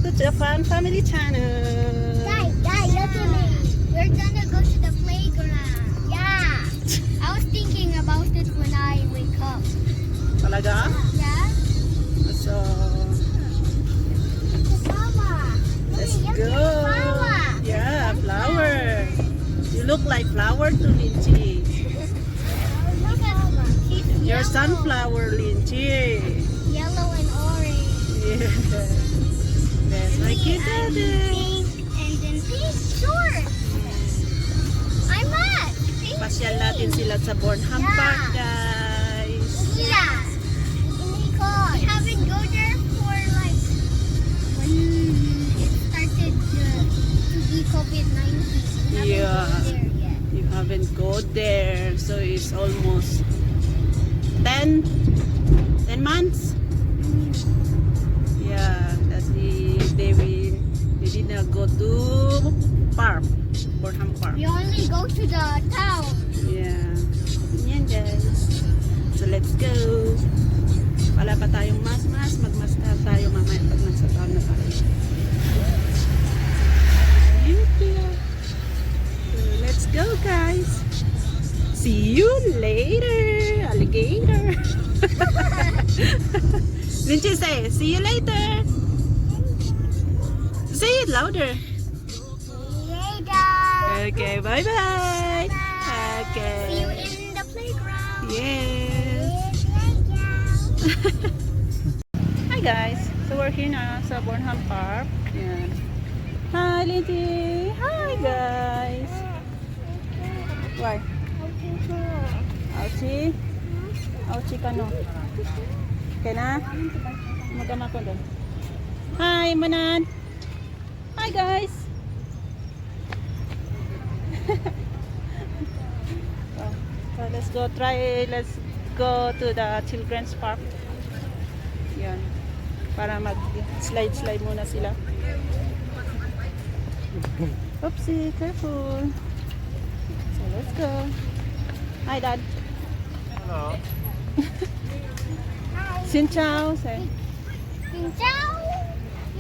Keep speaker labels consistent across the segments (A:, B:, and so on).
A: to Japan Family Channel.
B: Dad, look at me. We're gonna go to the playground. Yeah. I was thinking about it when I wake up.
A: Talaga?
B: Yeah.
A: So,
B: Mama.
A: let's
B: Look at
A: go.
B: Flower.
A: Yeah, flower. You look like flower to Linchi.
B: Look at she's
A: Your
B: yellow.
A: sunflower, Linchi.
B: Yellow and orange.
A: Yeah. That's my cute
B: And
A: daddy.
B: pink and then pink shorts. I'm not. Pink.
A: Pasyal natin sila sa Bornham
B: Yeah.
A: Park, guys.
B: Yeah. We haven't go there for like when it started to be COVID-19. We haven't
A: Yeah.
B: go there yet.
A: You haven't go there, so it's almost 10 months. Yeah, they did not go to park, Bornham Park.
B: We only go to the town.
A: Yeah. Yan guys. So let's go. Wala pa tayong mas. Magmas na tayo mamaya pag nasa town na tayo. So let's go guys. See you later, alligator. Linchi say, see you later. Say it louder.
B: Later.
A: Okay, bye-bye.
B: See
A: Okay.
B: you in the playground.
A: Yes. Hi guys. So we're here na sa Bornham Park. Yan. Hi Lindsay. Hi guys. Why? Ouchie? Ouchie ka no? Okay na? Magama ko doon. Hi Manan. Hi guys. So let's go to the children's park. Yan. Para mag-slide muna sila. Oopsie, careful. So let's go. Hi Dad.
C: Hello.
A: Xin chào. Say.
B: Xin chào.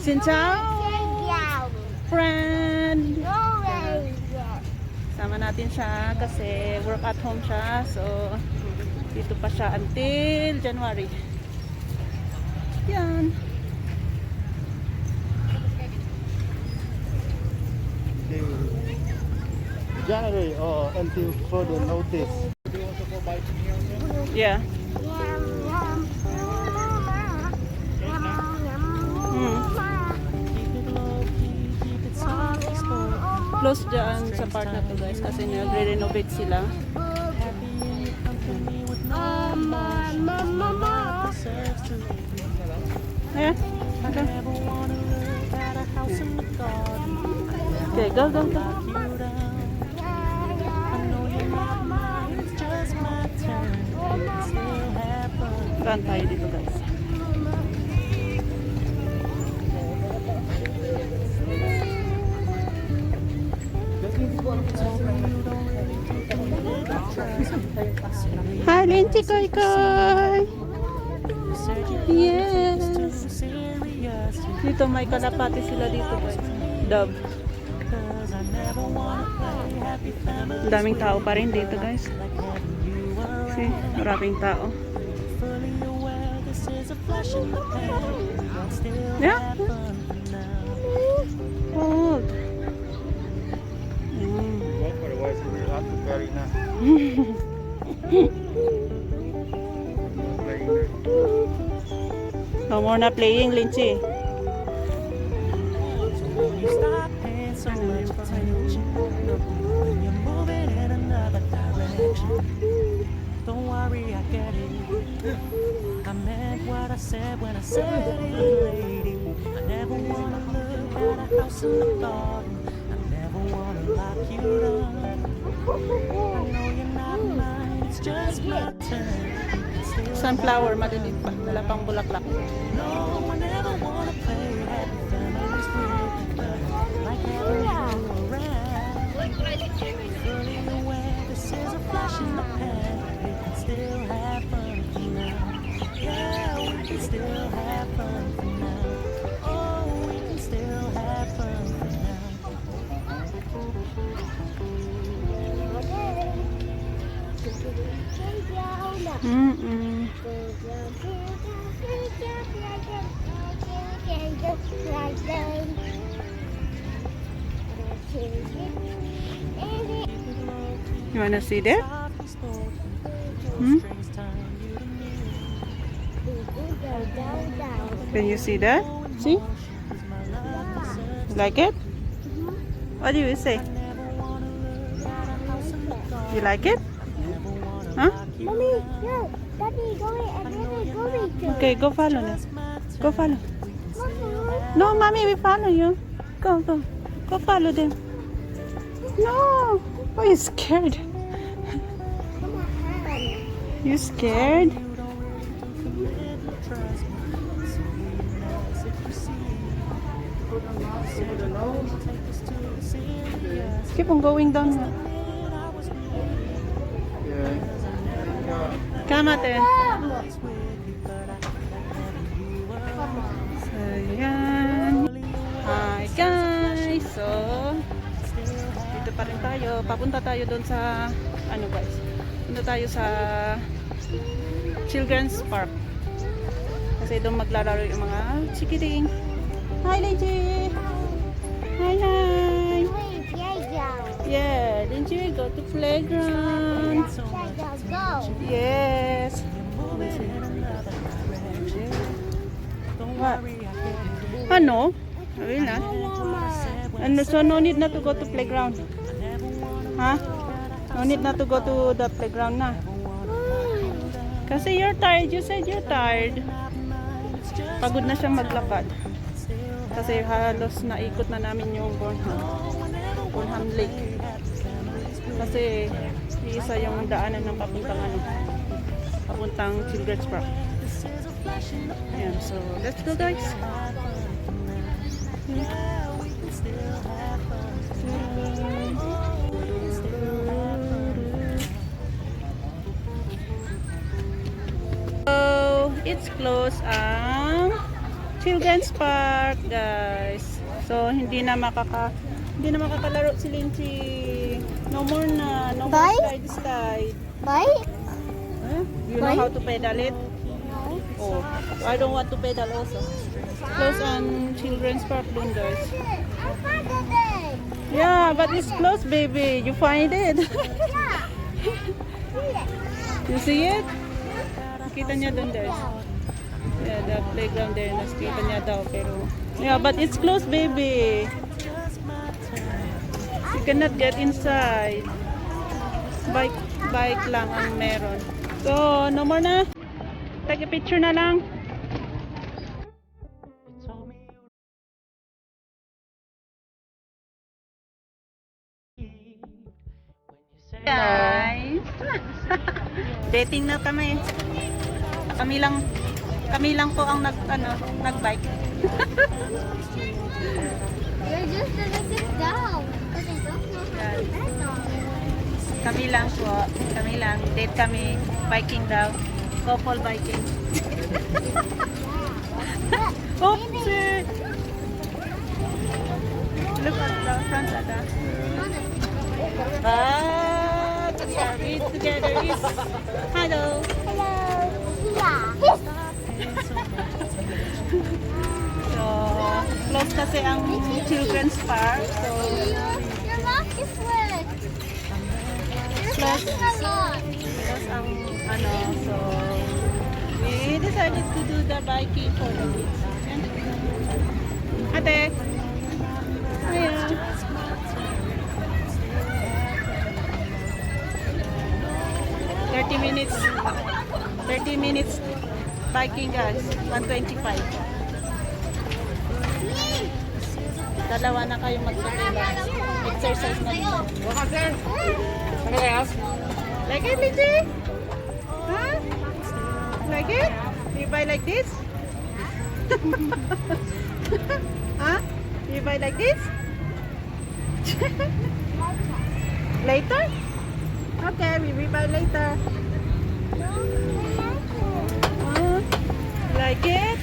A: Xin chào.
B: Xin chào.
A: Friend.
B: Orange.
A: Sama natin siya kasi work at home siya. So, dito pa siya until January. Yan.
C: January or until further notice. Do you want to go buy some here also?
A: Yeah.
B: Yum, yum.
A: Close dyan sa part na to guys kasi nagre-renovate sila. Ayan. Okay. Okay, go. Run tayo dito guys. Hi, Linchi Koy Koy! Yes! Dito may kalapati sila dito guys. Dove. Ang daming tao pa rin dito guys. See, maraming tao. Yeah. Cold.
C: Otherwise, it will have to carry na.
A: No more na playing, Linchi.
D: Don't worry, I get it. I meant what I said when I said it, lady. I never wanna look at a house in the garden. I never wanna lock you down. I know you're not mine, it's just my turn.
A: Sunflower, malilit pa. Wala pang bulaklak.
D: No, I never wanna play happy families with you, but like having you around. Fully aware this is a flash in the pan. We can still have fun for now. Yeah, we can still have fun for now. Oh, we can still
A: You wanna see that? Hmm? Can you see that? See? Like it? What do you say? You like it? Huh?
B: Mommy, no. Daddy, go away. And Daddy, go away too.
A: Okay, go follow them. Go follow.
B: Mama.
A: No, mommy, we follow you. Go, go. Go follow them. No. Oh, you scared?
B: Come on.
A: You scared? Keep on going down.
C: Yeah.
A: Come ate.
B: Come.
A: So, yan. Hi guys. So, dito pa rin tayo. Papunta tayo doon sa, ano guys? Punta tayo sa Children's Park. Kasi doon maglalaro yung mga chikiting. Hi, Linji! Hi, hi!
B: Wait, playground.
A: Yeah, Linji, go to playground.
B: Playground, go.
A: Yes. What? Ano? Sabi na. Ano, so no need na to go to playground. Ha? No need na to go to the playground na. Kasi you're tired. You said you're tired. Pagod na siya maglakad. Kasi halos naikot na namin yung Bornham Lake. Kasi isa yung daanan ng papuntang Children's Park. Ayan, so let's go guys. So, it's closed ang Children's Park, guys. So, hindi na makakalaro si Linchi. No more na. No more
B: Bye?
A: slide.
B: Bike?
A: Huh? You know
B: Bye?
A: how to pedal it?
B: No.
A: Oh, I don't want to pedal also. Close ang Children's Park dun, guys.
B: I found it.
A: Yeah, but it's closed, baby. You find it. You see it? Nakita niya dun, guys. Yeah, the playground there. Nakita niya daw, pero... Yeah, but it's closed, baby. You cannot get inside. Bike lang ang meron. So, no more na. Take a picture na lang. Guys. Dating na kami. Kami lang po ang nagbike.
B: You're just gonna sit down. But I don't know how to pedal.
A: Kami lang po. Kami lang. Date kami. Biking daw. Couple biking. Oopsie! Look at the front of that. But we are with together is hello.
B: Hello. Yeah.
A: So, close kasi ang Children's Park. So,
B: Your mouth is wet. You're
A: Plus-
B: talking a lot.
A: close ang so we decided to do the biking for the kids. Yan. Ate. Ayan. $30 minutes biking guys. 125. Dalawa na kayo magtutulong. Exercise na dito. Like it, Lindsay? Huh? Like it? You buy like this? Huh? You buy like this? Later? Okay, we will buy later. Like it?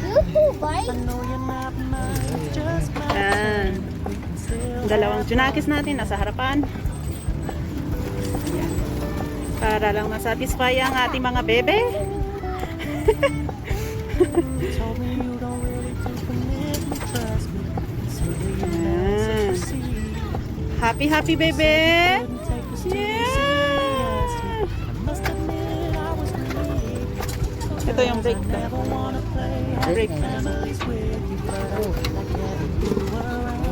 B: You two bike?
D: I know you're not mine.
A: Junakis natin, nasa harapan. Yan. Para lang masatisfy ang ating mga bebe.
D: Told me you don't really do commit me, trust me. So do you not
A: Yan.
D: succeed?
A: Happy, happy bebe!
D: Couldn't take this too
A: Yeah!
D: seriously. I must admit I was relieved.
A: Ito yung break.
D: I never wanna play happy
A: Break.
D: families with you, but I like having you around.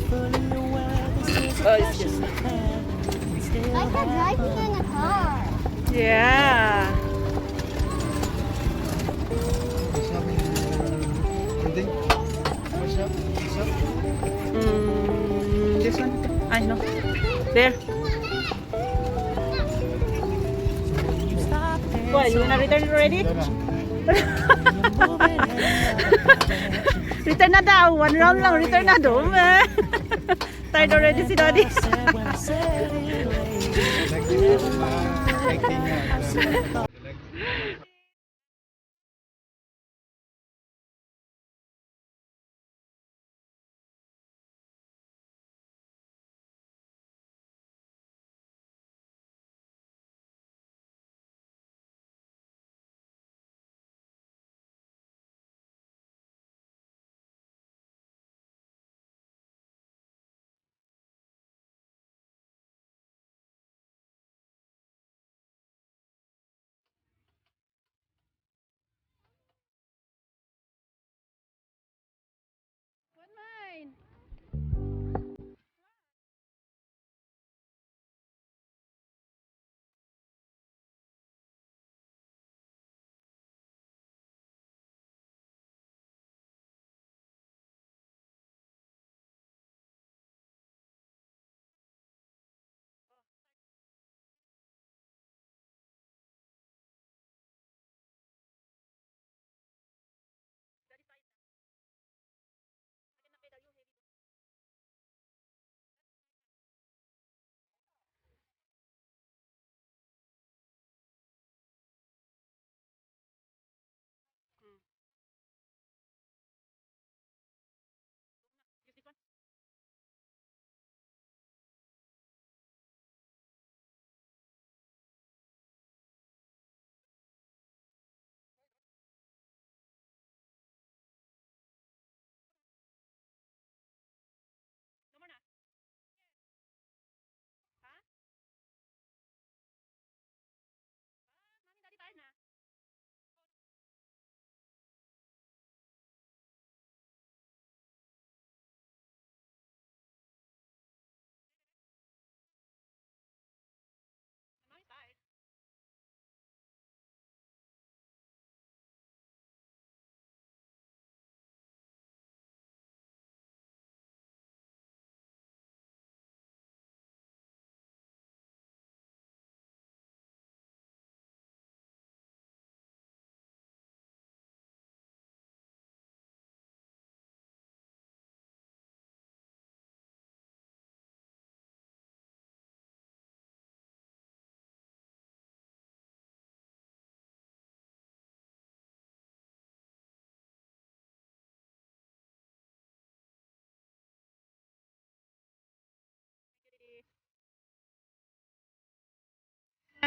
D: Fully aware this is a
A: Oh, it's
D: passion I can still
B: Like I'm
D: have
B: driving in a car.
A: Yeah.
C: What's up? Anything? What's up? What's up?
A: This one? I know. There.
D: you stop dancing.
A: What, you wanna return it already?
C: Tara.
A: Return na daw. One round lang. Return na daw. Tired already si Daddy.
C: Acting nga.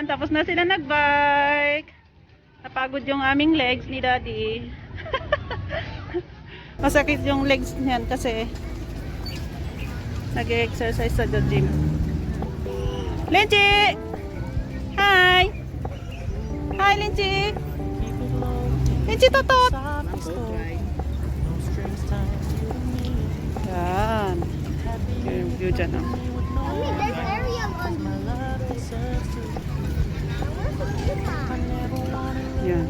A: Tapos na sila nag-bike. Napagod yung aming legs ni Daddy. Masakit yung legs niyan kasi nag-exercise sa gym. Linji! Hi! Hi, Linji! Linji, totot! Yan. Yung view dyan, oh.
B: Mommy, there's Ariel on me.
A: Yan.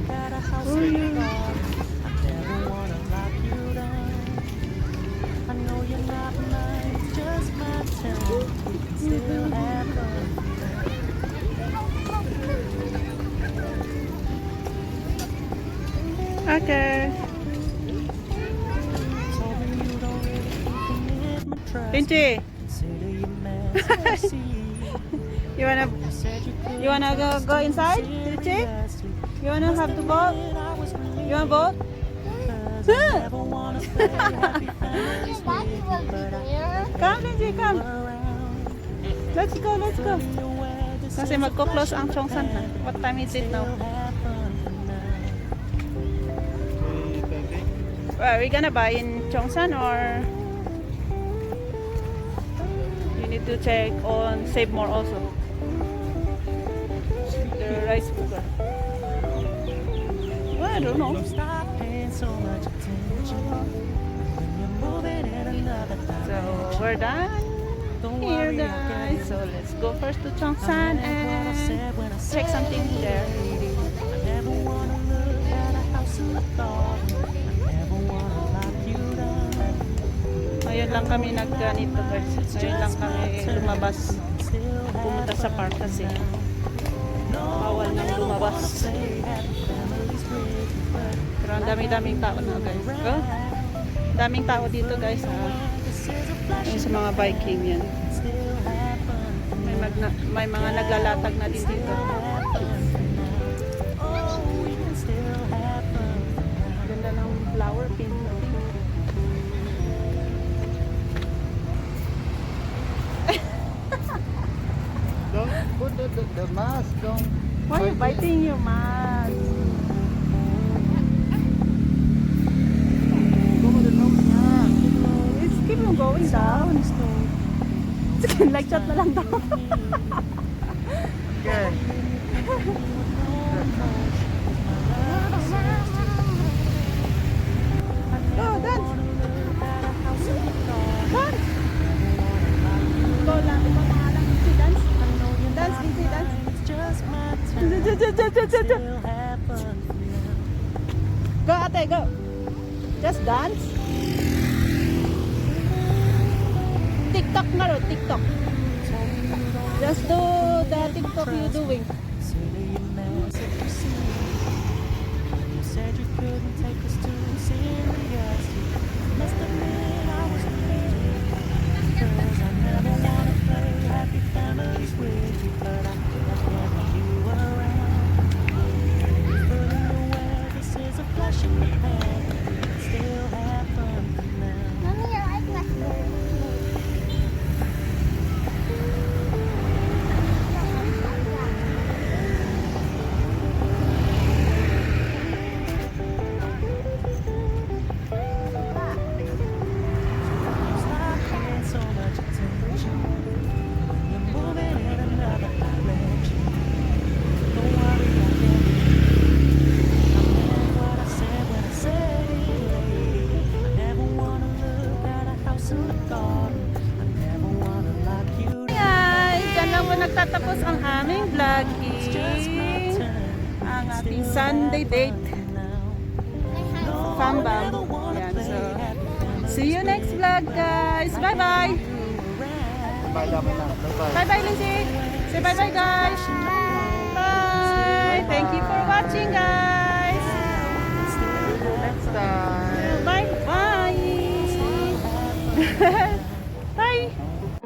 A: Okay. Linji! You wanna go inside? Linji? You wanna have the boat? You want boat?
B: Your daddy will be there.
A: Come, Lindsay, come. Let's go, let's go. Kasi magko-close ang Chongsan na. What time is it now? Are we gonna buy in Chongsan or you need to check on Save More also? The rice cooker. Well, I don't know.
D: Stop paying so much attention when you're moving in another
A: So
D: direction.
A: we're done
D: Don't
A: here,
D: worry, I
A: guys.
D: get
A: So
D: it.
A: let's go first to
D: I
A: Chongsan
D: meant what I
A: and
D: said when I
A: check
D: said
A: something
D: it,
A: there.
D: lady. I never wanna look at a house in the garden. I never wanna lock you down.
A: Ngayon lang kami nagganito, guys. Ngayon lang kami lumabas.
D: Still
A: Pumunta sa park kasi bawal nang lumabas.
D: say happy families with you, but
A: Pero ang dami-daming tao na, guys. Oh, daming tao dito, guys.
D: this is a flash
A: Yung sa mga biking yan.
D: still happen.
A: May mga naglalatag na din dito.
D: Oh, we can still happen.
A: Ganda ng flower pin.
C: Don't put the mask. Don't.
A: Why are you biting your mask?
C: Go with the nose niya.
A: It's keep on going down. Like shot na lang daw.
C: Okay.
A: Go, dance! Dance! Go lang. Ikaw pangalan. Easy dance. Dance, easy dance.
D: It's just my turn. Still happen.
A: Go, ate, go. Just dance. TikTok nga ro, TikTok. Just do the TikTok you doing.
D: Consider your mess if you see me. You said you couldn't take us too serious. Must admit I was afraid. Cause I never wanna play happy families with you, but I can't have you around. Fully aware this is a flash in the pan. Still have fun for now.
B: Mommy, your eyeglasses are
D: Stop paying so much attention. You're moving in another direction. Don't worry, I get it. I meant what I said when I said it, lady. I never wanna look at a house in the garden. I never wanna lock you down.
A: Guys, dyan lang po nagtatapos ang aming
D: It's just my
A: vlogging.
D: turn.
A: Ang ating Sunday date.
D: Now,
A: Fambam. Yan, so, see you next vlog, guys. Bye-bye.
C: Bye, dami na. Bye-bye.
A: Bye-bye, Lindsay. Say bye-bye, guys. Bye. Thank you for watching, guys.
C: See you next time.
A: Bye-bye.